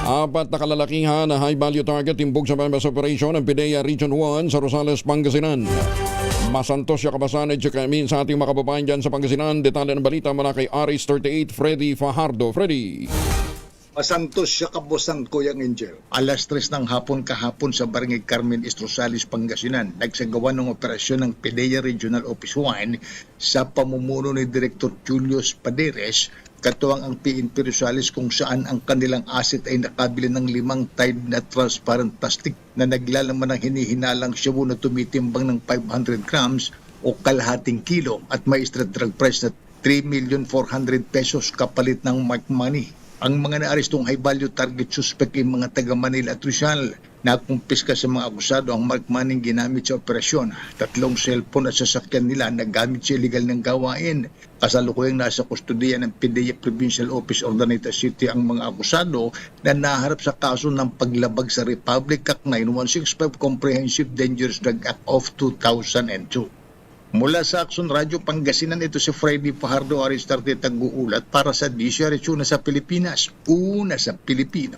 Apat na kalalakihan na high-value target timbog sa members operation ng PIDEA Region 1 sa Rosales, Pangasinan. Masantos siya kabasanay kamin sa ating mga kababayan dyan sa Pangasinan. Detalye ng balita mula kay Aris 38, Freddy Fajardo. Freddy. Masantos siya kabosan ko yung Angel. Alas 3 ng hapon kahapon sa Barangay Carmen Estrosales, Pangasinan, nagsagawa ng operasyon ng PIDEA Regional Office 1 sa pamumuno ni Director Julius Paderes, katuwang ang PNP Rosales, kung saan ang kanilang asset ay nakabili ng 5 Tide na transparent plastic na naglalaman ng hinihinalang shabu na tumitimbang ng 500 grams o kalahating kilo at may street drug price na 3,400,000 pesos kapalit ng mark money. Ang mga naarestong high-value target suspect ay mga taga Manila at Rizal. Nakumpiska sa mga akusado ang mark money ginamit sa operasyon. 3 cellphone at sasakyan nila na gamit sa illegal ng gawain. Kasalukuyang nasa kustudiya ng PIDEA Provincial Office of Danita City ang mga akusado na naharap sa kaso ng paglabag sa Republic Act 9165 Comprehensive Dangerous Drug Act of 2002. Mula sa Action Radio Pangasinan, ito si Freddy Fajardo, Aris 38, nag-uulat para sa DCRH, una sa Pilipinas, una sa Pilipino.